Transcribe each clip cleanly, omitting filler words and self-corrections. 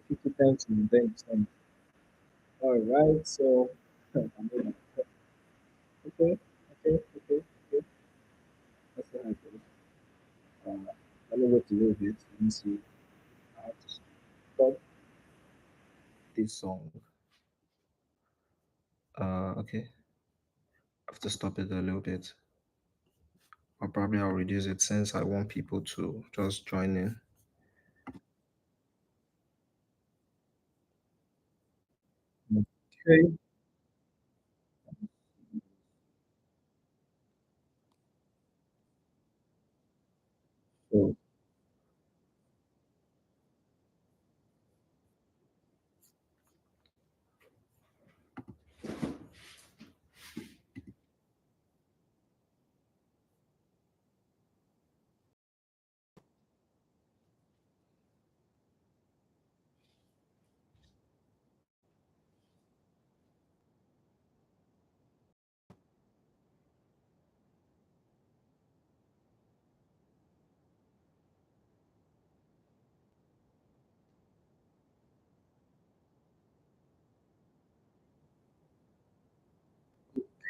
50 times and then some. All right, so okay, okay, okay, okay. That's what happens. Let me wait a little bit. Let me see. I have to stop this song. Okay, I have to stop it a little bit. I'll reduce it since I want people to just join in. Okay, so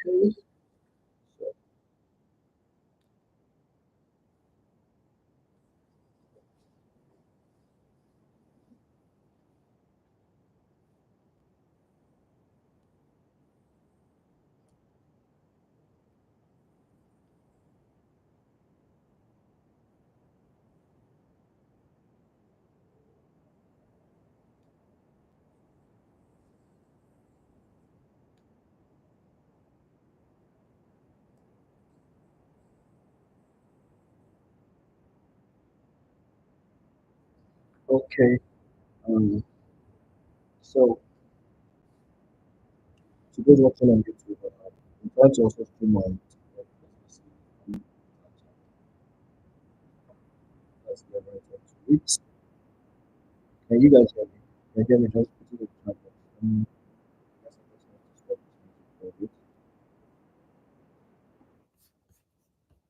okay, okay. Um, so to those watching on YouTube, I'm trying to also stream on TikTok. Um, That's the right one to reach. Can you guys hear me? Can you hear me? Just put it in the chat box. I guess I just have to stop this music for a bit.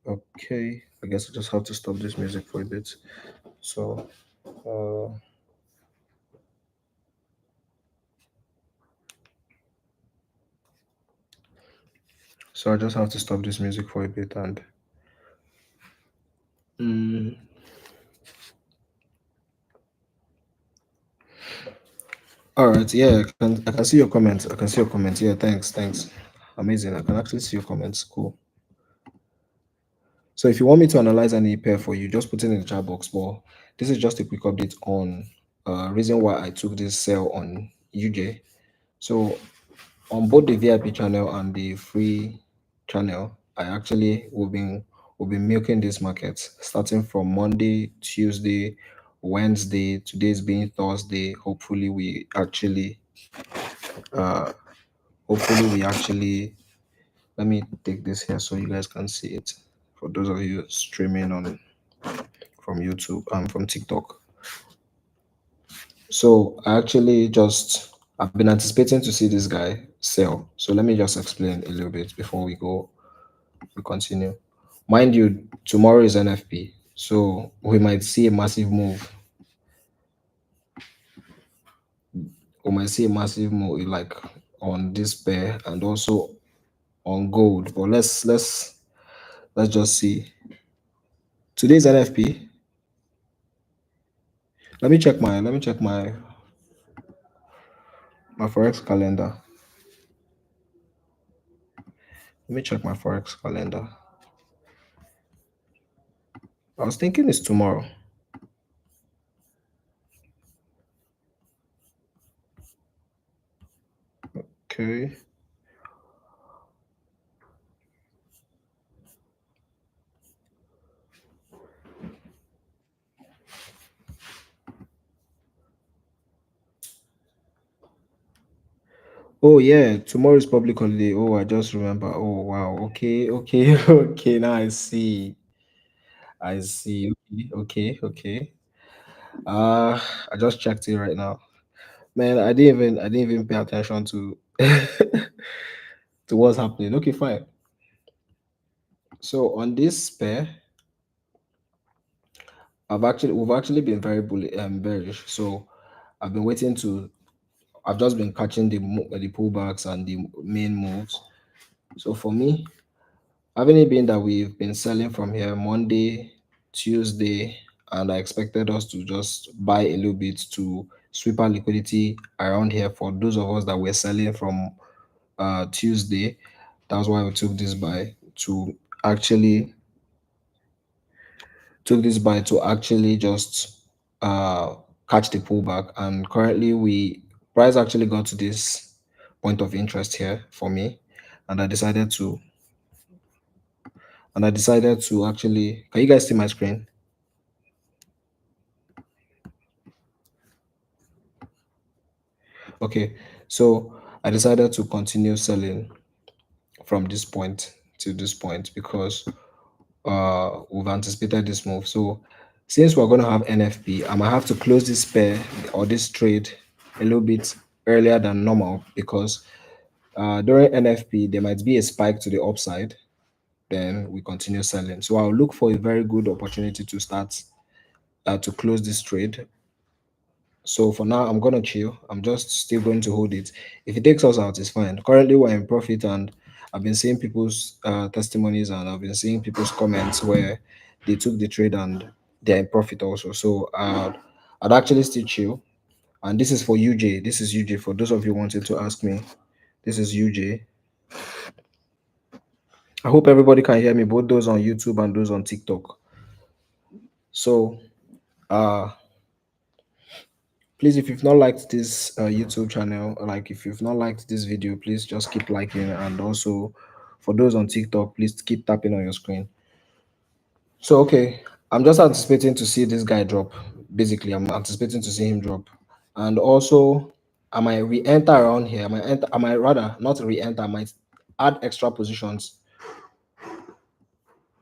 Okay, I guess I just have to stop this music for a bit. So, uh, so I just have to stop this music for a bit and. Mm, all right, yeah, I can see your comments. I can see your comments. Yeah, thanks. Amazing. I can actually see your comments. Cool. So if you want me to analyze any pair for you, just put it in the chat box. But this is just a quick update on reason why I took this sell on UJ. So on both the VIP channel and the free channel, I actually will be milking this market starting from Monday, Tuesday, Wednesday. Today's being Thursday. Uh hopefully we actually let me take this here so you guys can see it. For those of you streaming on from YouTube and from TikTok. So I actually just I've been anticipating to see this guy sell. So let me just explain a little bit before we continue. Mind you, tomorrow is NFP. So we might see a massive move. We might see a massive move like on this pair and also on gold. But let's just see. Today's NFP. Let me check my Forex calendar. Let me check my Forex calendar. I was thinking it's tomorrow. Okay. Oh yeah, tomorrow is public holiday. Oh, I just remember. Oh wow. Okay. Okay. Now I see. I see. Okay. I just checked it right now. Man, I didn't even pay attention to to what's happening. Okay, fine. So on this pair, we've actually been very bearish. So I've been waiting to. I've just been catching the pullbacks and the main moves. So for me, having it been that we've been selling from here Monday, Tuesday, and I expected us to just buy a little bit to sweep our liquidity around here for those of us that were selling from Tuesday. That's why we actually took this buy to actually just uh catch the pullback. And currently we price actually got to this point of interest here for me, and I decided to actually, can you guys see my screen? Okay, so I decided to continue selling from this point to this point because we've anticipated this move. So since we're going to have NFP, I might have to close this pair or this trade a little bit earlier than normal because during NFP there might be a spike to the upside. Then we continue selling. So I'll look for a very good opportunity to start to close this trade. So for now, I'm gonna chill. I'm just still going to hold it. If it takes us out, it's fine. Currently, we're in profit, and I've been seeing people's testimonies and I've been seeing people's comments where they took the trade and they're in profit also. So I'd actually still chill. And this is for UJ. This is UJ. For those of you wanting to ask me, this is UJ. I hope everybody can hear me, both those on YouTube and those on TikTok. So uh please, if you've not liked this YouTube channel, like if you've not liked this video, please just keep liking. And also, for those on TikTok, please keep tapping on your screen. So, okay, I'm just anticipating to see this guy drop. Basically, I'm anticipating to see him drop. And also, I might re-enter around here. I might rather not re-enter. I might add extra positions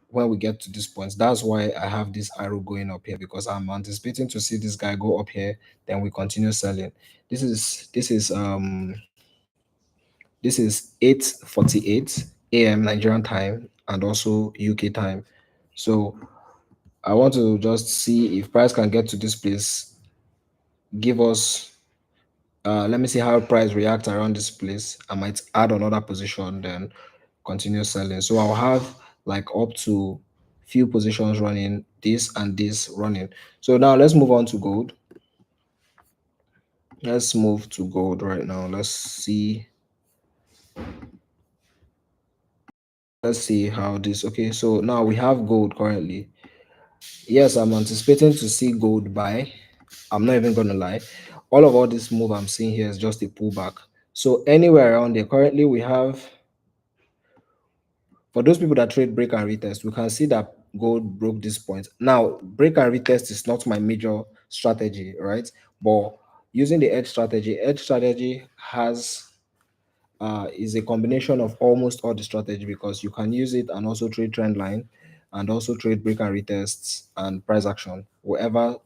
when we get to this point. That's why I have this arrow going up here because I'm anticipating to see this guy go up here. Then we continue selling. This is 8:48 a.m. Nigerian time and also UK time. So I want to just see if price can get to this place. Give us let me see how price reacts around this place. I might add another position, then continue selling. So I'll have like up to few positions running, this and this running. So now let's move on to gold. Let's move to gold right now. Let's see how this. Okay, so now we have gold currently. Yes, I'm anticipating to see gold buy. I'm not even gonna lie. All this move I'm seeing here is just a pullback. So anywhere around there, currently we have, for those people that trade break and retest, we can see that gold broke this point. Now, break and retest is not my major strategy, right? But using the edge strategy has is a combination of almost all the strategy because you can use it and also trade trend line and also trade break and retests and price action. Whatever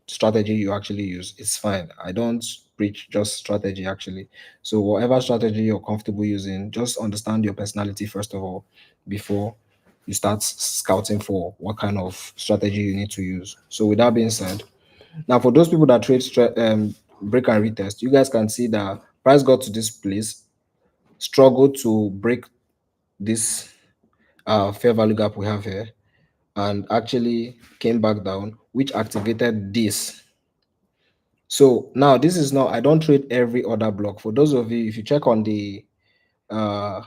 strategy you actually use, it's fine. I don't preach just strategy actually. So whatever strategy you're comfortable using, just understand your personality first of all before you start scouting for what kind of strategy you need to use. So with that being said, now for those people that trade break and retest, you guys can see that price got to this place, struggled to break this fair value gap we have here, and actually came back down, which activated this. So now this is not, I don't trade every other block. For those of you, if you check on the uh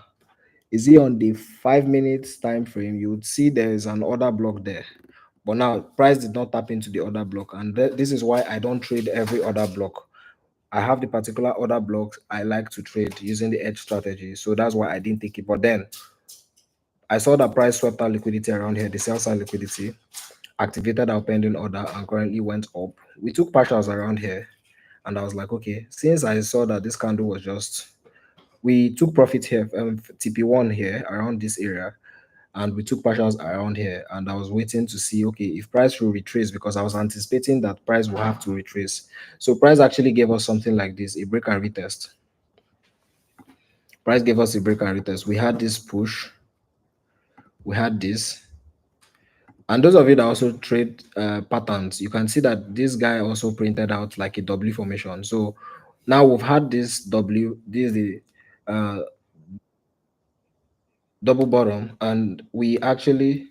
is it on the 5 minutes time frame, you would see there is an order block there. But now price did not tap into the order block, and this is why I don't trade every other block. I have the particular order blocks I like to trade using the edge strategy. So that's why I didn't take it. But then I saw that price swept out liquidity around here, the sell side liquidity, activated our pending order and currently went up. We took partials around here, and I was like, okay, since I saw that this candle was just, we took profit here, TP1 here around this area, and we took partials around here, and I was waiting to see, okay, if price will retrace because I was anticipating that price will have to retrace. So price actually gave us something like this, a break and retest. Price gave us a break and retest. We had this push, we had this, And those of you that also trade patterns, you can see that this guy also printed out like a W formation. So now we've had this W, this is the uh, double bottom, and uh, we actually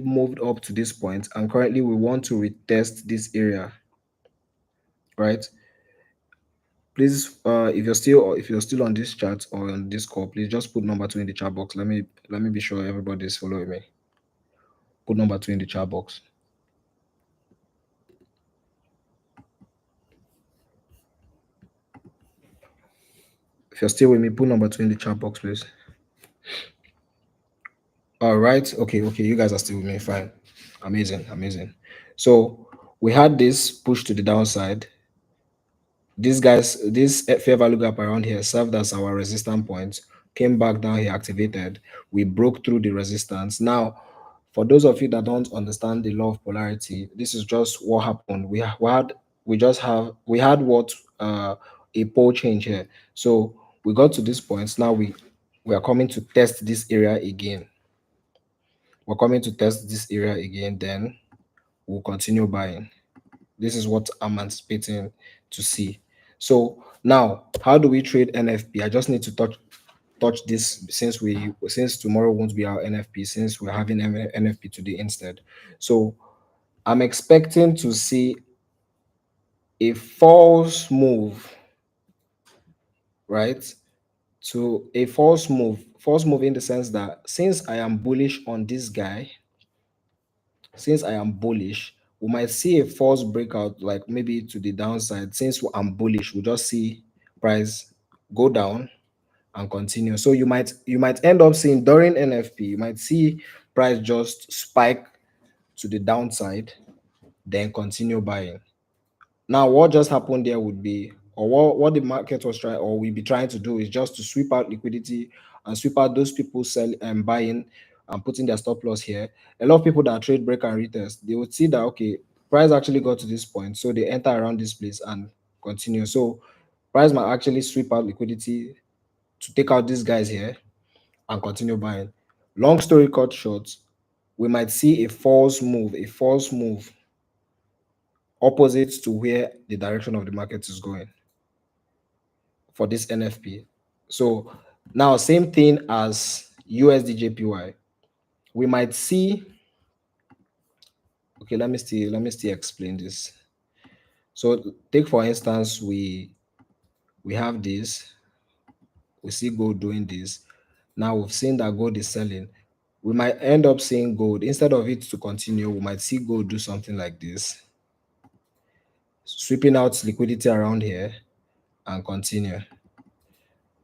moved up to this point, and currently we want to retest this area, right? Please, if you're still on this chat or on this call, please just put number two in the chat box. Let me be sure everybody is following me. Put number two in the chat box. If you're still with me, put number two in the chat box, please. All right. Okay. Okay. You guys are still with me. Fine. Amazing. Amazing. So we had this push to the downside. This fair value gap around here served as our resistance point, came back down here, activated. We broke through the resistance. Now, for those of you that don't understand the law of polarity, this is just what happened. We had a pole change here. So we got to this point. Now we are coming to test this area again. We're coming to test this area again, then we'll continue buying. This is what I'm anticipating to see. So now, how do we trade NFP? I just need to touch this since tomorrow won't be our NFP, since we're having NFP today instead. So I'm expecting to see a false move, right? To a false move in the sense that since I am bullish on this guy, since I am bullish, we might see a false breakout, like maybe to the downside. Since I'm bullish, we'll just see price go down and continue. So you might end up seeing during NFP, you might see price just spike to the downside, then continue buying. Now, what just happened there would be, or what the market was trying, or we be trying to do is just to sweep out liquidity and sweep out those people selling and buying and putting their stop loss here. A lot of people that trade break and retest, they would see that okay, price actually got to this point, so they enter around this place and continue. So price might actually sweep out liquidity to take out these guys here and continue buying. Long story cut short, we might see a false move opposite to where the direction of the market is going for this NFP. So now same thing as USDJPY. We might see, okay, let me still explain this. So take for instance, we have this, we see gold doing this. Now we've seen that gold is selling. We might end up seeing gold, instead of it to continue, we might see gold do something like this, sweeping out liquidity around here and continue.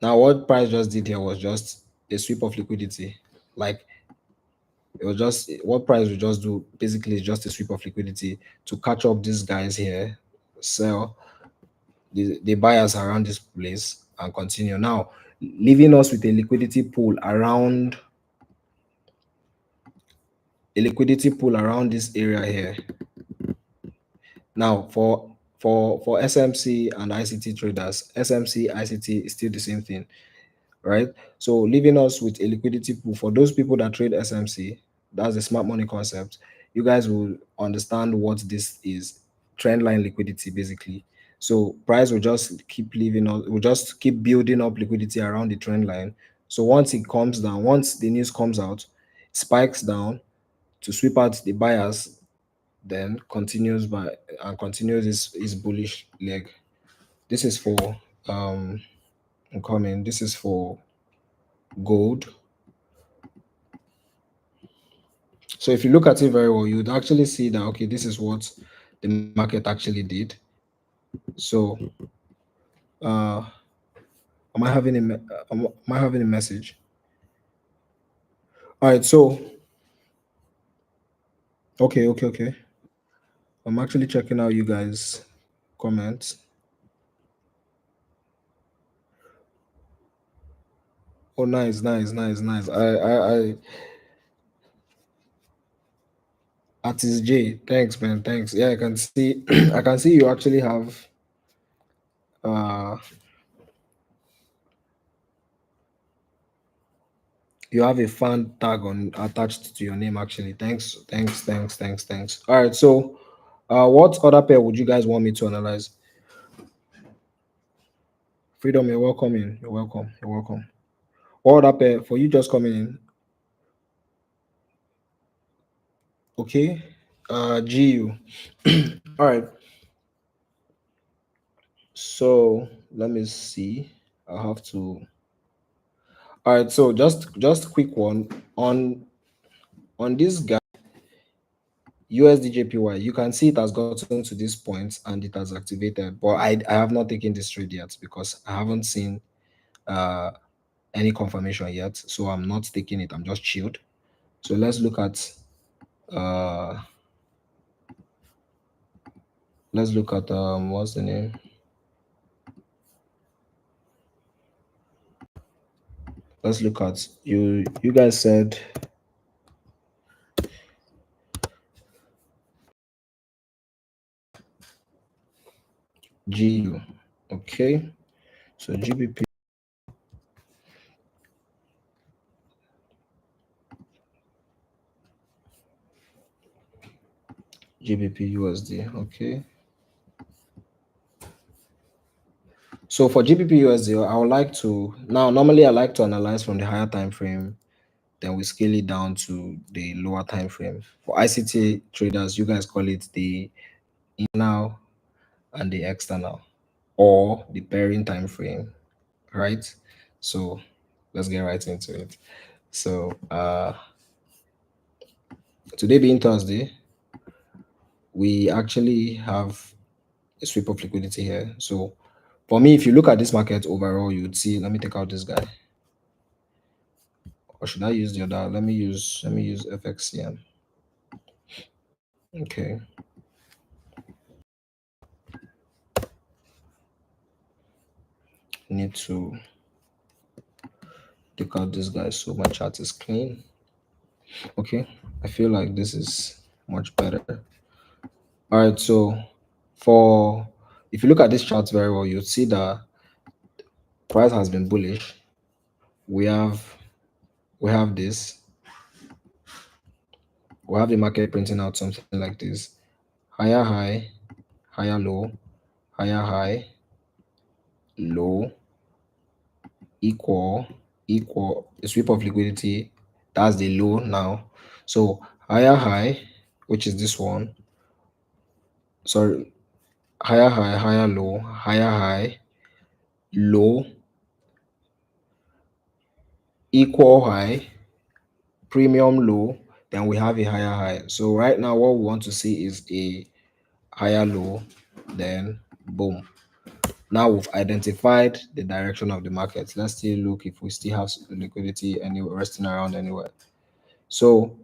Now, what price just did here was just a sweep of liquidity. Like it was just what price will just do basically is just a sweep of liquidity to catch up these guys here, sell the buyers around this place and continue. Now, leaving us with a liquidity pool around this area here. Now, for SMC and ICT traders, SMC, ICT is still the same thing, right? So leaving us with a liquidity pool for those people that trade SMC, that's the smart money concept. You guys will understand what this is. Trend line liquidity, basically. So price will just keep leaving us, will just keep building up liquidity around the trend line. So once it comes down, once the news comes out, spikes down to sweep out the buyers, then continues his bullish leg. This is for incoming. This is for gold. So if you look at it very well, you'd actually see that okay, this is what the market actually did. So uh am I having a message? All right, so okay. I'm actually checking out you guys' comments. Oh, nice. I Artist J, thanks, man, thanks. Yeah, I can see, I can see you actually have uh You have a fan tag on attached to your name actually. Thanks. All right, so what other pair would you guys want me to analyze? Freedom, you're welcome in. You're welcome. You're welcome. What other pair for you just coming in? Okay. GU. All right. So let me see. I have to. All right. So just quick one on this guy USDJPY. You can see it has gotten to this point and it has activated, but I have not taken this trade yet because I haven't seen uh any confirmation yet. So I'm not taking it. I'm just chilled. So uh let's look at what's the name? Let's look at you guys said GU. Okay. So GBP USD. Okay. So for GBP USD, I would like to now normally I like to analyze from the higher time frame, then we scale it down to the lower time frame. For ICT traders, you guys call it the internal and the external or the pairing time frame, right? So let's get right into it. So today being Thursday, we actually have a sweep of liquidity here. So for me, if you look at this market overall, you would see, let me take out this guy. Or should I use the other? Let me use FXCM. Okay. Need to take out this guy so my chart is clean. Okay. I feel like this is much better. All right. So for if you look at this chart very well, you'll see that price has been bullish. We have we have this. We have the market printing out something like this. Higher high, higher low, higher high, low, equal, equal, a sweep of liquidity. That's the low now. So higher high, which is this one. Sorry, higher high, higher high, low, equal high, premium low, then we have a higher high. So right now what we want to see is a higher low, then boom. Now we've identified the direction of the market. Let's still look if we still have liquidity anywhere resting around anywhere. So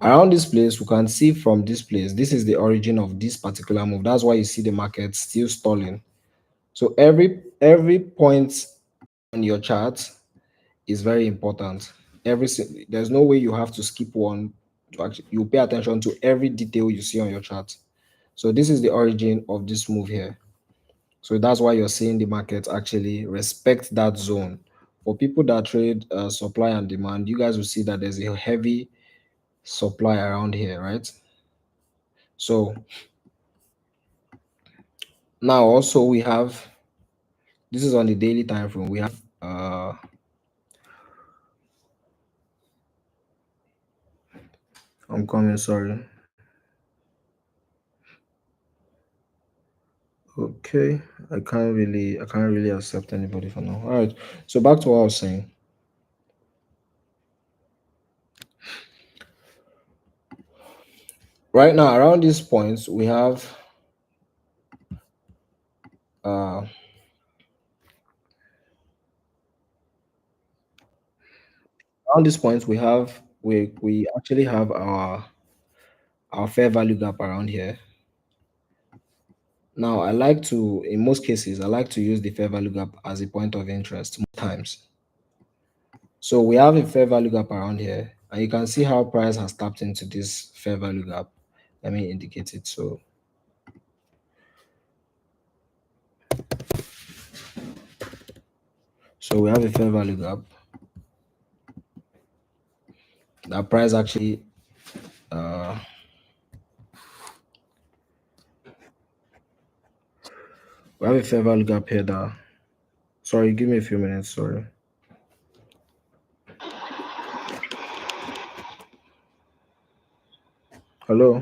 around this place, we can see from this place, this is the origin of this particular move. That's why you see the market still stalling. So every point on your chart is very important. There's no way you have to skip one to actually you pay attention to every detail you see on your chart. So this is the origin of this move here. So that's why you're seeing the market actually respect that zone. For people that trade supply and demand, you guys will see that there's a heavy supply around here, right? So now also we have this is on the daily time frame. We have I'm coming, sorry. Okay, I can't really accept anybody for now. All right. So back to what I was saying. Right now, around these points, we have uh around these points we actually have our fair value gap around here. Now, in most cases, I like to use the fair value gap as a point of interest most times. So we have a fair value gap around here, and you can see how price has tapped into this fair value gap. Let me indicate it. So we have a fair value gap. that price actually uh we have a fair value gap here that, sorry, give me a few minutes, sorry. Hello,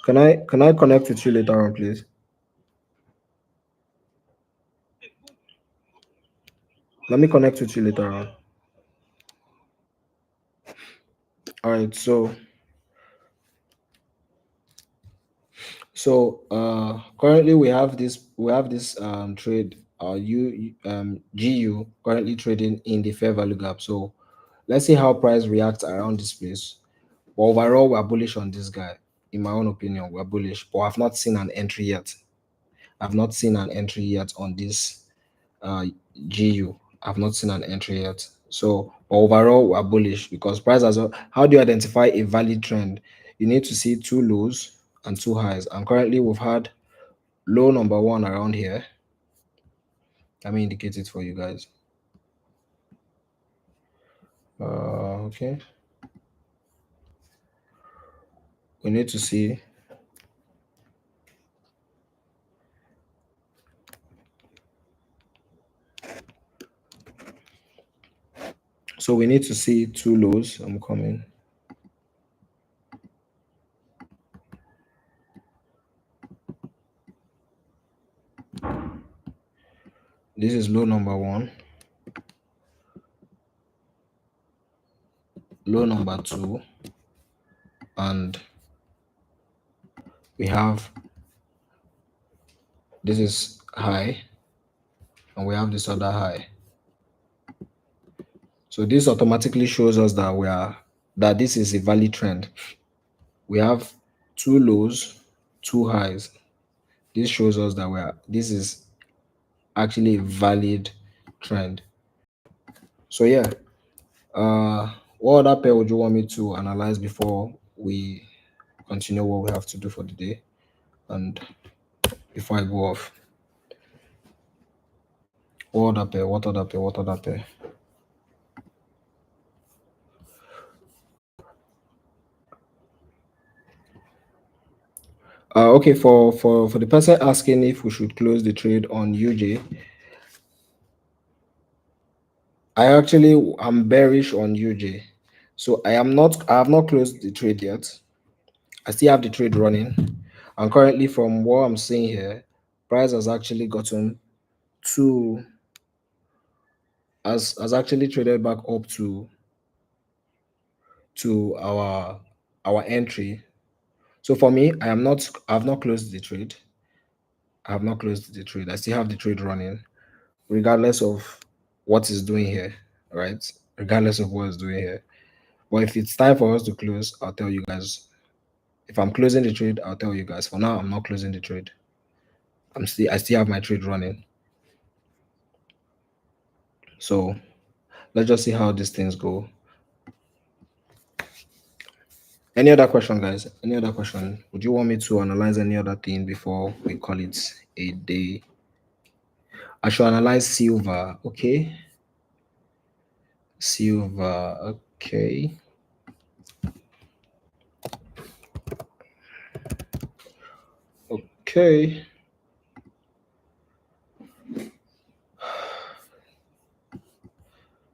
can I connect with you later on, please? Let me connect with you later on. All right, so currently we have this trade GU currently trading in the fair value gap. So let's see how price reacts around this place. But overall, we're bullish on this guy. In my own opinion, we're bullish, but I've not seen an entry yet. I've not seen an entry yet on this uh GU. I've not seen an entry yet. So but overall, we're bullish because price as well. How do you identify a valid trend? You need to see two lows and two highs. And currently, we've had low number one around here. Let me indicate it for you guys. Okay. We need to see. So we need to see two lows. I'm coming. This is low number one. Low number two. And we have this is high. And we have this other high. So this automatically shows us that this is a valid trend. We have two lows, two highs. This shows us that this is actually a valid trend. So yeah, what other pair would you want me to analyze before we continue what we have to do for the day? And before I go off, what other pair? What other pair? What other pair? Okay, for the person asking if we should close the trade on UJ, I'm bearish on UJ. So I have not closed the trade yet. I still have the trade running. And currently from what I'm seeing here, price has actually gotten to has actually traded back up to our entry. So for me, I have not closed the trade. I have not closed the trade. I still have the trade running, regardless of what it's doing here, right? Regardless of what it's doing here. But if it's time for us to close, I'll tell you guys. If I'm closing the trade, I'll tell you guys. For now, I'm not closing the trade. I still have my trade running. So let's just see how these things go. Any other question, guys? Any other question? Would you want me to analyze any other thing before we call it a day? I should analyze silver. Okay. Silver. Okay. Okay.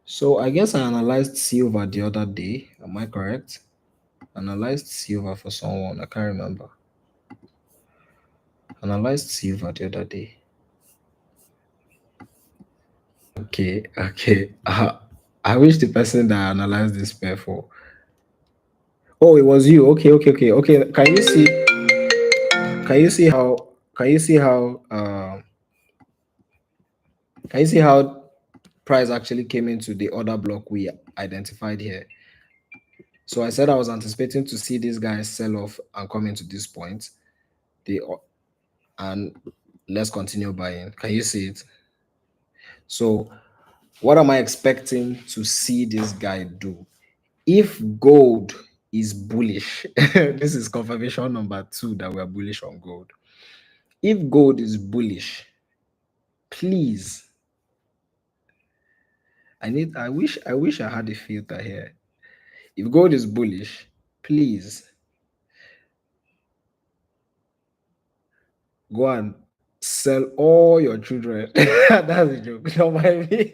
So I guess I analyzed silver the other day. Am I correct? Analyzed silver for someone. I can't remember. Analyzed silver the other day. Okay. Okay. I wish the person that I analyzed this pair for. Oh, it was you. Okay. Okay. Okay. Okay. Can you see? Can you see how? Can you see how? Can you see how price actually came into the order block we identified here? So I said I was anticipating to see these guys sell off and come into this point. The and let's continue buying. Can you see it? So what am I expecting to see this guy do? If gold is bullish, this is confirmation number two that we're bullish on gold. If gold is bullish, please, I wish I had a filter here. If gold is bullish, please go and sell all your children. That's a joke. Don't mind me.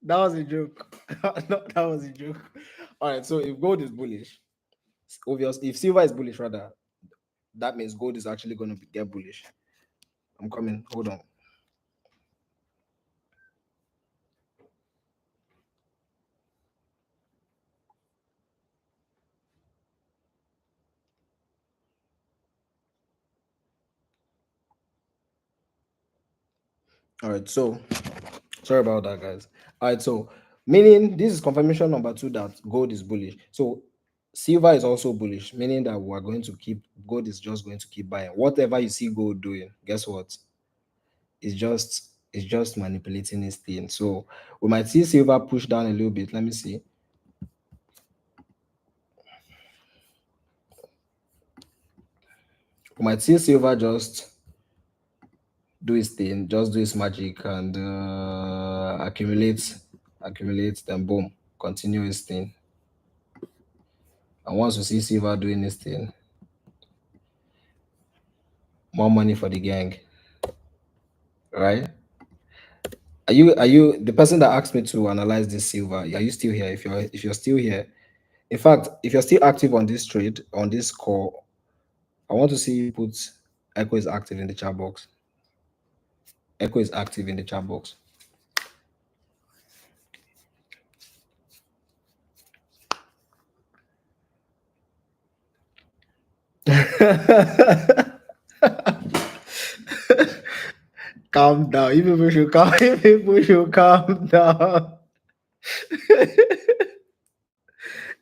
That was a joke. No, that was a joke. All right. So if gold is bullish, it's obvious. If silver is bullish, rather, that means gold is actually going to get bullish. I'm coming. Hold on. All right. So sorry about that, guys. All right. So meaning this is confirmation number 2 that gold is bullish. So silver is also bullish, meaning that we are going to keep gold is just going to keep buying. Whatever you see gold doing, guess what? It's just manipulating this thing. So we might see silver push down a little bit. Let me see. We might see silver just do its thing, just do its magic and accumulate, then boom, continue its thing. And once we see silver doing this thing, more money for the gang, right? Are you the person that asked me to analyze this silver? Are you still here? If you're still here, in fact, if you're still active on this trade, on this call, I want to see you put Echo is active in the chat box. Echo is active in the chat box. Calm down. You people should calm. You people should calm down.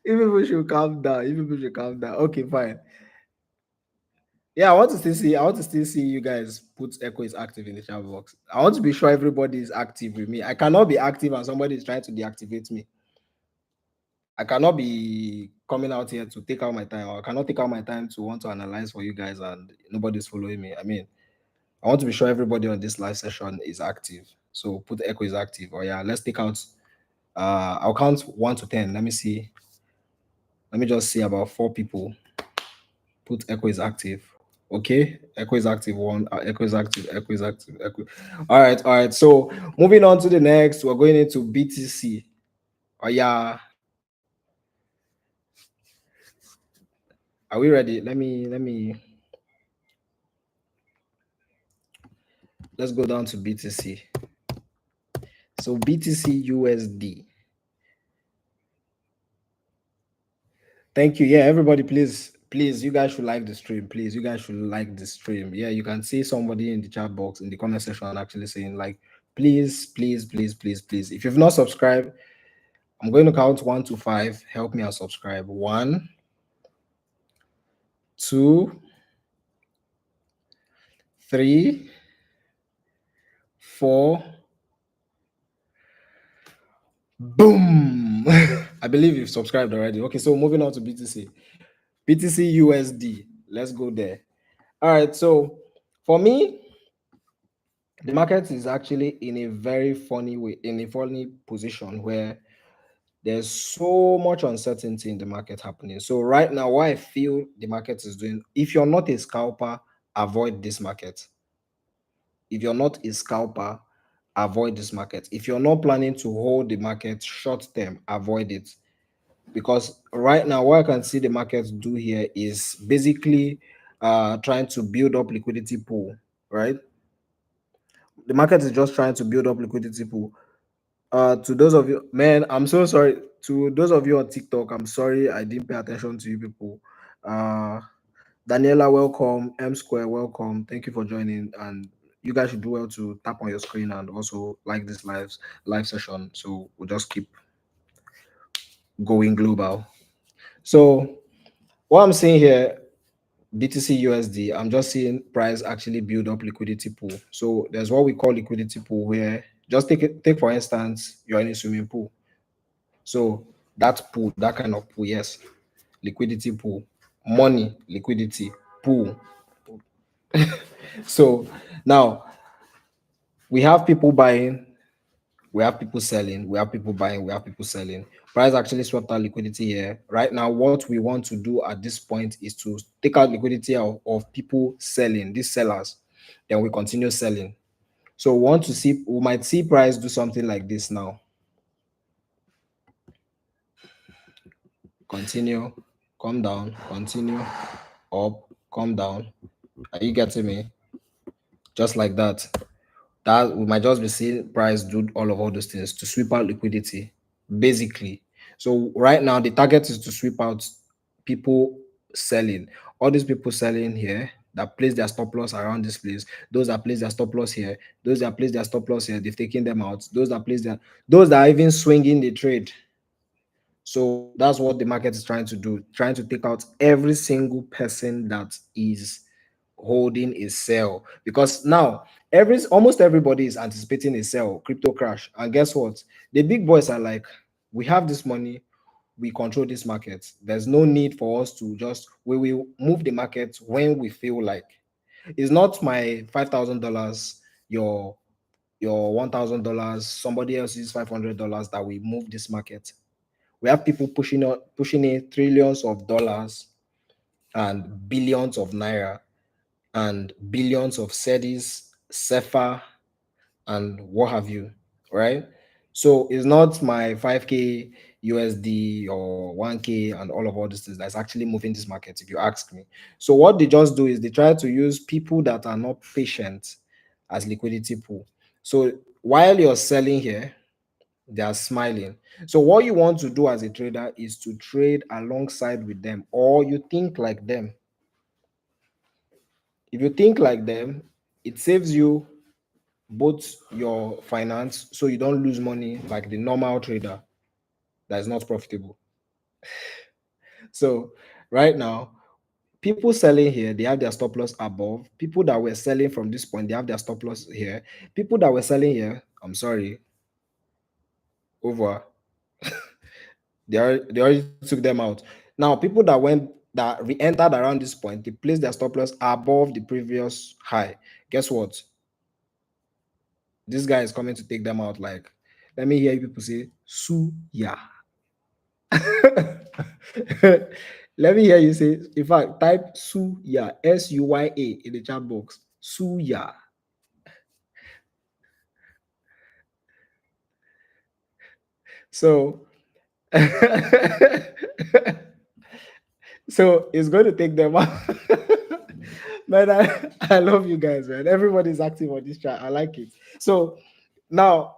You people should calm down. You people should calm down. Okay, fine. Yeah, I want to still see you guys put Echo is active in the chat box. I want to be sure everybody is active with me. I cannot be active and somebody is trying to deactivate me. I cannot be coming out here to take out my time, or I cannot take out my time to want to analyze for you guys and nobody's following me. I mean, I want to be sure everybody on this live session is active. So put Echo is active. Oh yeah, let's take out. I'll count 1 to 10. Let me see. Let me just see about 4 people. Put Echo is active. Okay, Echo is active. 1. Echo is active. Echo is active. Echo. All right, all right. So moving on to the next, we're going into BTC. Oh yeah. Are we ready? Let's go down to BTC. So BTC USD. Thank you. Yeah, everybody, please, you guys should like the stream. Please, you guys should like the stream. Yeah, you can see somebody in the chat box in the comment section actually saying like, please, please, please, please, please. If you've not subscribed, I'm going to count 1 to 5. Help me and subscribe. 1, 2, 3, 4. Boom. I believe you've subscribed already. Okay, so moving on to BTC. BTC USD. Let's go there. All right, so for me, the market is actually in a very funny way, in a funny position where there's so much uncertainty in the market happening. So right now, what I feel the market is doing, if you're not a scalper, avoid this market. If you're not a scalper, avoid this market. If you're not planning to hold the market short term, avoid it. Because right now, what I can see the market do here is basically trying to build up liquidity pool, right? The market is just trying to build up liquidity pool. To those of you, man, I'm so sorry. To those of you on TikTok, I'm sorry I didn't pay attention to you people. Daniela, welcome. M Square, welcome. Thank you for joining. And you guys should do well to tap on your screen and also like this live session. So we'll just keep going global. So what I'm seeing here, BTC USD, I'm just seeing price actually build up liquidity pool. So there's what we call liquidity pool, where just take for instance, you're in a swimming pool. So that pool, that kind of pool, yes, liquidity pool, money, liquidity pool. So now we have people buying We have people selling, we have people buying, we have people selling. Price actually swept out liquidity here. Right now, what we want to do at this point is to take out liquidity of people selling, these sellers. Then we continue selling. So we want to see, we might see price do something like this now. Continue, come down, continue, up, come down. Are you getting me? Just like that. That we might just be seeing price do all those things to sweep out liquidity, basically. So right now the target is to sweep out people selling. All these people selling here that place their stop loss around this place, those that place their stop loss here, those that place their stop loss here, they've taken them out. Those that are even swinging the trade. So that's what the market is trying to do, trying to take out every single person that is holding a sell. Because now almost everybody is anticipating a sell, crypto crash. And guess what? The big boys are like, we have this money, we control this market. There's no need for us to just we will move the market when we feel like. It's not my $5,000, your $1,000, somebody else's $500 that we move this market. We have people pushing in trillions of dollars and billions of naira and billions of cedis, CEFA, and what have you, right? So it's not my 5K USD or 1K and all these things that's actually moving this market, if you ask me. So what they just do is they try to use people that are not patient as liquidity pool. So while you're selling here, they are smiling. So what you want to do as a trader is to trade alongside with them, or you think like them. If you think like them, it saves you both your finance, so you don't lose money like the normal trader that is not profitable. So right now, people selling here, they have their stop loss above. People that were selling from this point, they have their stop loss here. People that were selling here, I'm sorry, over. They already took them out. Now, people that re-entered around this point, they placed their stop loss above the previous high. Guess what? This guy is coming to take them out. Like, let me hear you people say, Suya. Let me hear you say, in fact, type Suya, Suya in the chat box. Suya. So, so it's going to take them out. Man, I love you guys, man. Everybody's active on this chat. I like it. So now,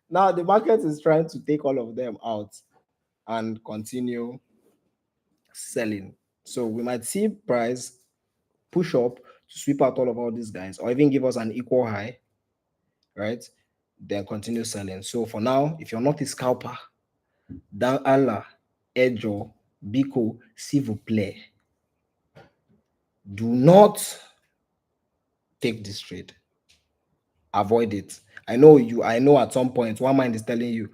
now the market is trying to take all of them out and continue selling. So we might see price push up to sweep out all these guys, or even give us an equal high, right? Then continue selling. So for now, if you're not a scalper, dan Allah, Ejo, Biko, s'il vous plaît, do not take this trade. Avoid it. I know at some point one mind is telling you,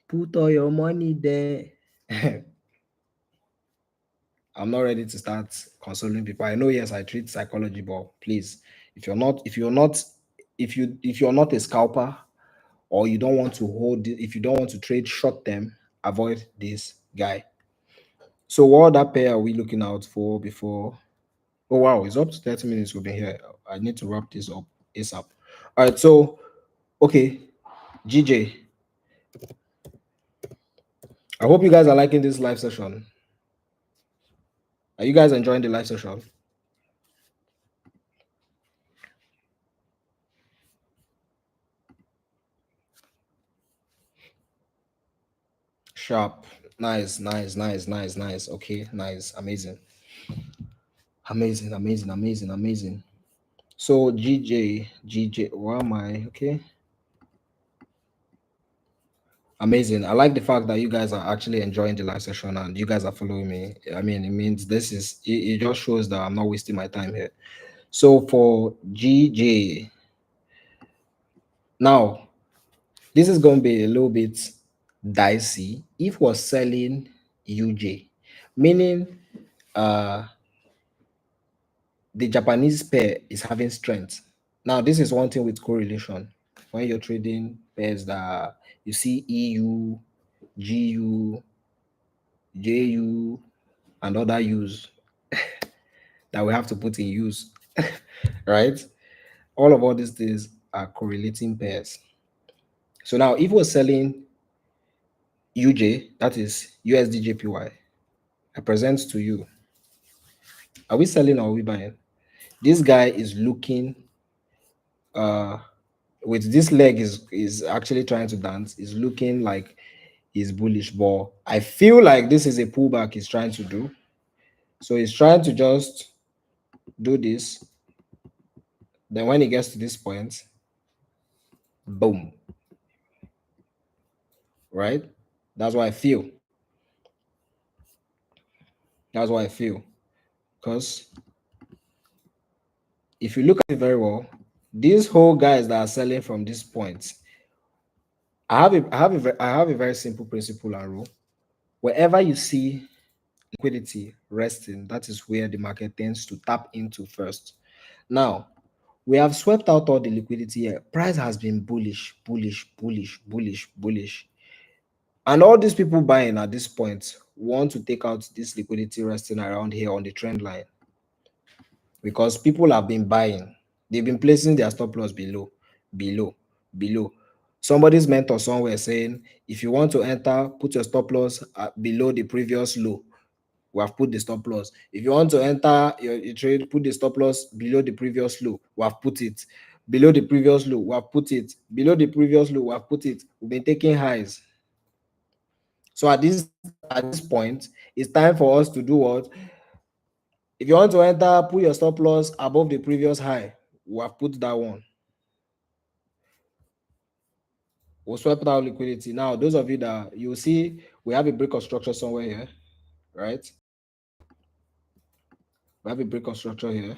put all your money there. I'm not ready to start consoling people. I know, yes, I treat psychology, but please, if you're not a scalper, or you don't want to if you don't want to trade short term, avoid this guy. So what other pair are we looking out for before? Oh wow, it's up to 30 minutes we've been here. I need to wrap this up ASAP. All right, so okay, GJ, I hope you guys are liking this live session. Are you guys enjoying the live session? Sharp. Nice, nice, nice, nice, nice. Okay, nice. Amazing. Amazing, amazing, amazing, amazing. So GJ, where am I? Okay. Amazing. I like the fact that you guys are actually enjoying the live session and you guys are following me. I mean, it means it just shows that I'm not wasting my time here. So for GJ, now this is going to be a little bit dicey if we're selling UJ, meaning the Japanese pair is having strength. Now, this is one thing with correlation. when you're trading pairs that you see EU, GU, JU, and other U's that we have to put in use, right? All these things are correlating pairs. So now, if we're selling UJ, that is USDJPY, I present to you. Are we selling or are we buying? This guy is looking uh with this leg is actually trying to dance, is looking like he's bullish, but I feel like this is a pullback he's trying to do. So he's trying to just do this. Then when he gets to this point, boom, right? That's what I feel. That's what I feel. Because if you look at it very well, these whole guys that are selling from this point, I have a very simple principle and rule. Wherever you see liquidity resting, that is where the market tends to tap into first. Now, we have swept out all the liquidity here. Price has been bullish, bullish, bullish, bullish, bullish. And all these people buying at this point want to take out this liquidity resting around here on the trend line because people have been buying. They've been placing their stop loss below, below, below. Somebody's mentor somewhere saying, if you want to enter, put your stop loss below the previous low. We have put the stop loss. If you want to enter your trade, put the stop loss below the previous low. We have put it. Below the previous low, we have put it. Below the previous low, we have put it. We've been taking highs. So at this point, it's time for us to do what? If you want to enter, put your stop loss above the previous high. We have put that one. We'll swipe out liquidity. Now, those of you that you see, we have a break of structure somewhere here, right? We have a break of structure here.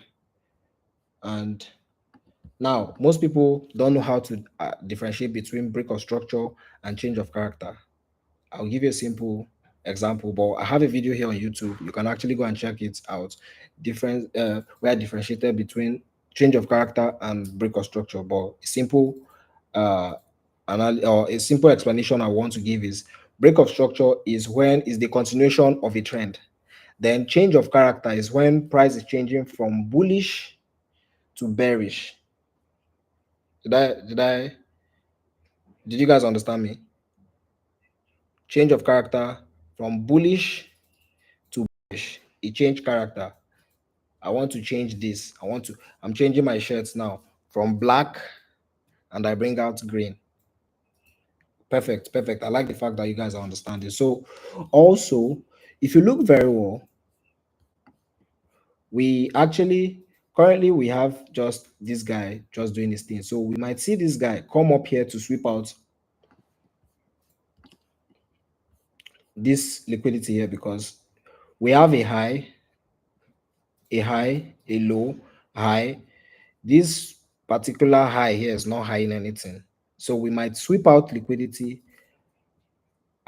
And now, most people don't know how to differentiate between break of structure and change of character. I'll give you a simple example, but I have a video here on YouTube. You can actually go and check it out. Where I differentiated between change of character and break of structure. But a simple uh, or a simple explanation I want to give is break of structure is when is the continuation of a trend. Then change of character is when price is changing from bullish to bearish. Did you guys understand me? Change of character from bullish to bearish. It changed character. I want to change this. I'm changing my shirts now from black and I bring out green. Perfect, perfect. I like the fact that you guys are understanding. So also, if you look very well, we actually currently we have just this guy just doing his thing. So we might see this guy come up here to sweep out this liquidity here because we have a high, a low, high. This particular high here is not high in anything. So we might sweep out liquidity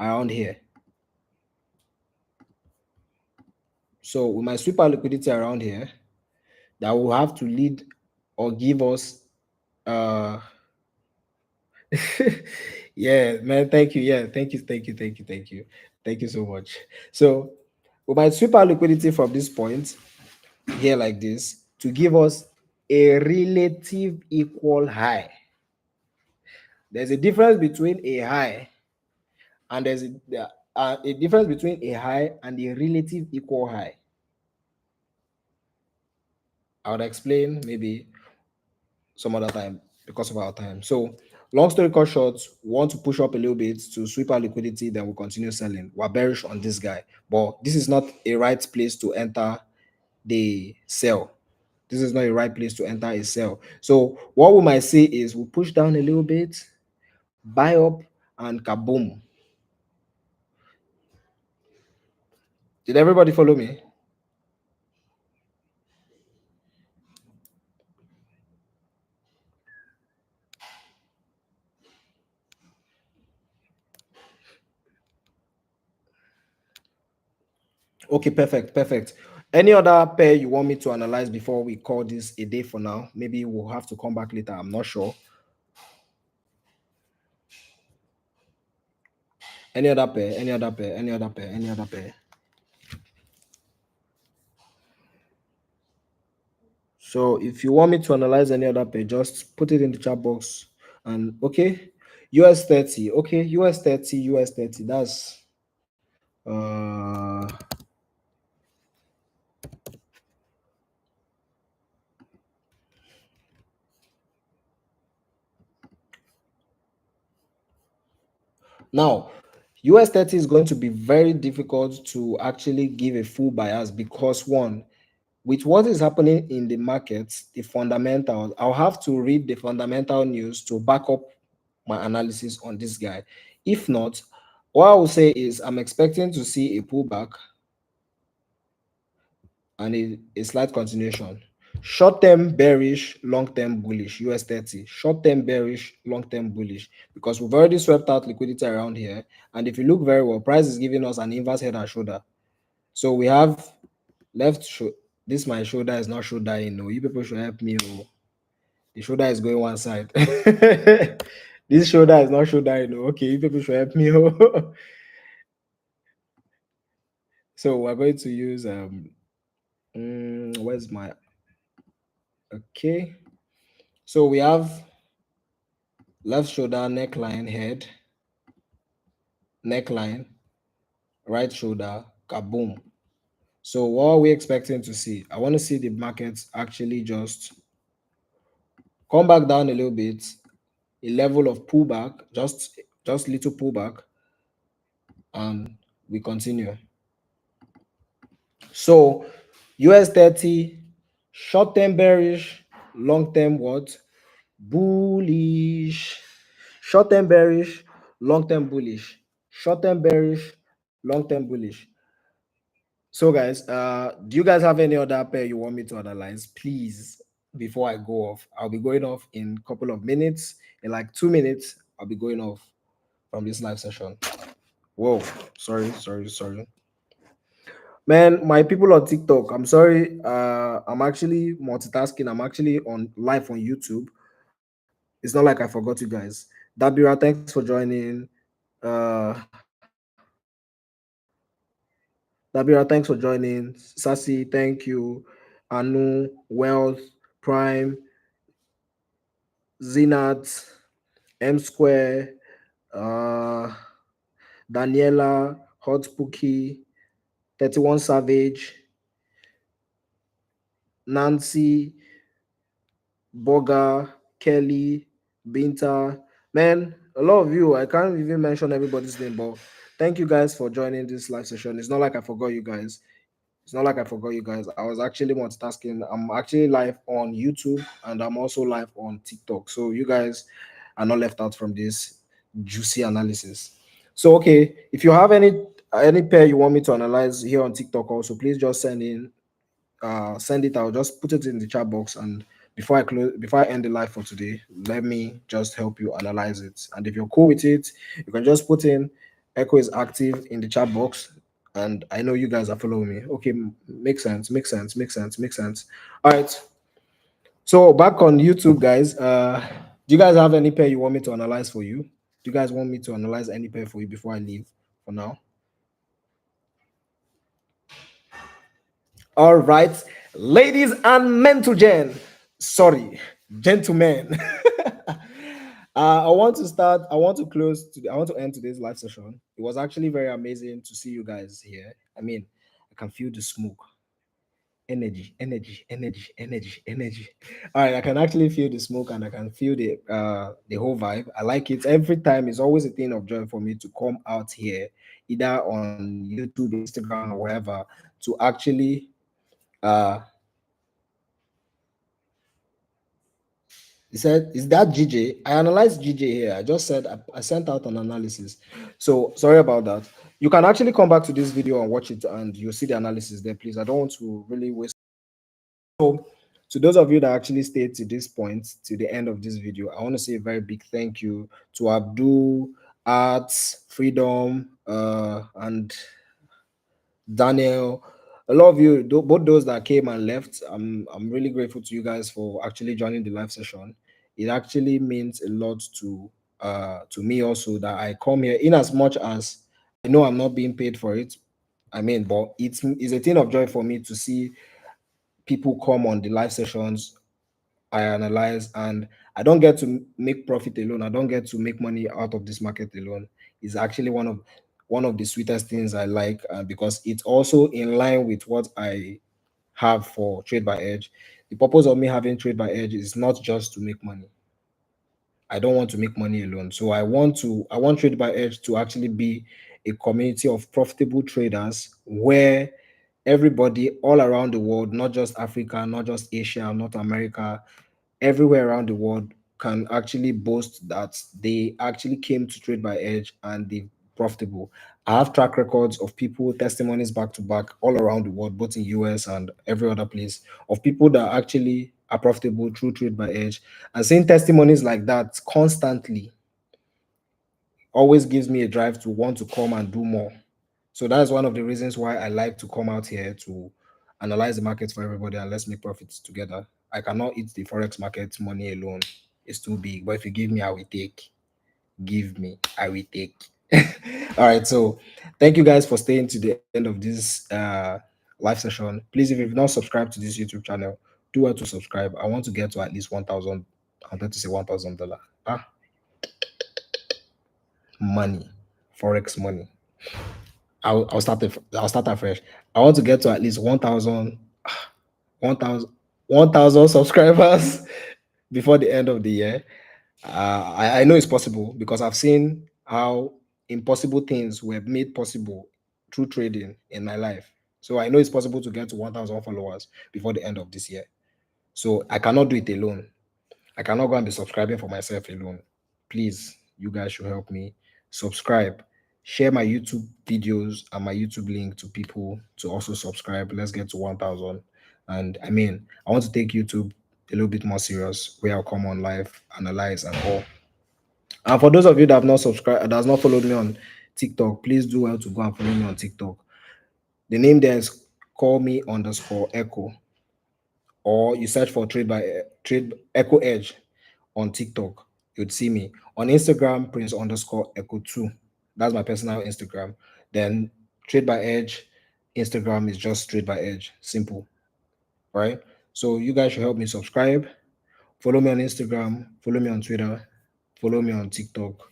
around here. So we might sweep out liquidity around here that will have to lead or give us yeah, man, thank you. Yeah, thank you, thank you, thank you, thank you. Thank you so much. So we might sweep our liquidity from this point here like this to give us a relative equal high. There's a difference between a high and there's a difference between a high and a relative equal high. I would explain maybe some other time because of our time. So long story cut short, we want to push up a little bit to sweep our liquidity, then we'll continue selling. We're bearish on this guy, but this is not a right place to enter the sell. This is not a right place to enter a sell. So what we might see is we push down a little bit, buy up, and kaboom. Did everybody follow me? Okay, perfect, perfect. Any other pair you want me to analyze before we call this a day for now? Maybe we'll have to come back later. I'm not sure. Any other pair? Any other pair? Any other pair? Any other pair? So if you want me to analyze any other pair, just put it in the chat box. And okay, US 30. Okay, US 30, US 30. That's now US 30 is going to be very difficult to actually give a full bias because one, with what is happening in the markets, the fundamentals, I'll have to read the fundamental news to back up my analysis on this guy. If not, what I will say is I'm expecting to see a pullback and a slight continuation. Short-term bearish, long-term bullish, US 30. Short-term bearish, long-term bullish. Because we've already swept out liquidity around here. And if you look very well, price is giving us an inverse head and shoulder. So we have left shoulder. This my shoulder is not shoulder, you know. You people should help me. Oh. The shoulder is going one side. This shoulder is not shoulder, you know. Okay, you people should help me. Oh. So we're going to use where's my okay. So we have left shoulder, neckline, head, neckline, right shoulder, kaboom. So what are we expecting to see? I want to see the markets actually just come back down a little bit, a level of pullback, just little pullback, and we continue. So US 30, short-term bearish, long-term what? Bullish. Short-term bearish, long-term bullish. Short-term bearish, long-term bullish. So guys, do you guys have any other pair you want me to analyze? Please, before I go off, I'll be going off in a couple of minutes. In like 2 minutes, I'll be going off from this live session. Whoa, sorry. Man, my people on TikTok, I'm sorry. I'm actually multitasking. I'm actually on live on YouTube. It's not like I forgot you guys. Dabira, thanks for joining. Dabira, thanks for joining. Sasi, thank you. Anu, Wealth, Prime, Zenat, M Square, Daniela, Hot Spooky, 31 Savage, Nancy, Boga, Kelly, Binta. Man, a lot of you, I can't even mention everybody's name, but thank you guys for joining this live session. It's not like I forgot you guys. It's not like I forgot you guys. I was actually multitasking. I'm actually live on YouTube and I'm also live on TikTok. So you guys are not left out from this juicy analysis. So okay, if you have any pair you want me to analyze here on TikTok also, please just send it. I'll just put it in the chat box, and before I end the live for today, let me just help you analyze it. And if you're cool with it, you can just put in Echo is active in the chat box, and I know you guys are following me. Okay, makes sense. All right, so back on YouTube, guys. Do you guys have any pair you want me to analyze for you? Do you guys want me to analyze any pair for you before I leave for now? All right, ladies and gentlemen. I want to start. I want to close. I want to end today's live session. It was actually very amazing to see you guys here. I mean, I can feel the smoke, energy. All right, I can actually feel the smoke and I can feel the whole vibe. I like it every time. It's always a thing of joy for me to come out here, either on YouTube, Instagram, or wherever, to actually he said, is that GJ? I analyzed GJ here. I just said I sent out an analysis. So sorry about that. You can actually come back to this video and watch it and you'll see the analysis there, please. I don't want to really waste. So to those of you that actually stayed to this point, to the end of this video, I want to say a very big thank you to Abdul, Arts, Freedom, and Daniel, a lot of you, both those that came and left, I'm really grateful to you guys for actually joining the live session. It actually means a lot to me also that I come here in as much as I know I'm not being paid for it. I mean, but it's a thing of joy for me to see people come on the live sessions I analyze, and I don't get to make profit alone. I don't get to make money out of this market alone. It's actually one of the sweetest things I like, because it's also in line with what I have for Trade by Edge. The purpose of me having Trade by Edge is not just to make money. I don't want to make money alone. So I want Trade by Edge to actually be a community of profitable traders where everybody all around the world, not just Africa, not just Asia, not America, everywhere around the world can actually boast that they actually came to Trade by Edge and they profitable. I have track records of people, testimonies back to back all around the world, both in US and every other place, of people that actually are profitable through Trade by Edge. And seeing testimonies like that constantly always gives me a drive to want to come and do more. So that's one of the reasons why I like to come out here to analyze the market for everybody and let's make profits together. I cannot eat the forex market money alone. It's too big. But if you give me, I will take. Give me, I will take. All right. So thank you guys for staying to the end of this live session. Please, if you've not subscribed to this YouTube channel, do well to subscribe. I want to get to at least 1,000. I wanted to say $1,000. Money, forex money. I'll start afresh. I want to get to at least 1,000 1,000 subscribers before the end of the year. I know it's possible because I've seen how impossible things were made possible through trading in my life. So I know it's possible to get to 1,000 followers before the end of this year. So I cannot do it alone. I cannot go and be subscribing for myself alone. Please, you guys should help me. Subscribe, share my YouTube videos and my YouTube link to people to also subscribe. Let's get to 1,000. And I mean, I want to take YouTube a little bit more serious, where I'll come on live, analyze, and all. And for those of you that have not subscribed, that has not followed me on TikTok, please do well to go and follow me on TikTok. The name there is call me underscore echo, or you search for trade echo edge on TikTok, you'd see me. On Instagram, Prince underscore Echo 2. That's my personal Instagram. Then Trade by Edge, Instagram is just Trade by Edge. Simple. Right? So you guys should help me subscribe. Follow me on Instagram, follow me on Twitter, follow me on TikTok,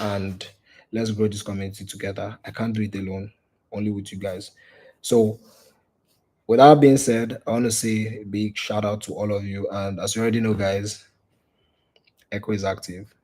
and let's grow this community together. I can't do it alone, only with you guys. So with that being said, I want to say a big shout out to all of you. And as you already know, guys, Echo is active.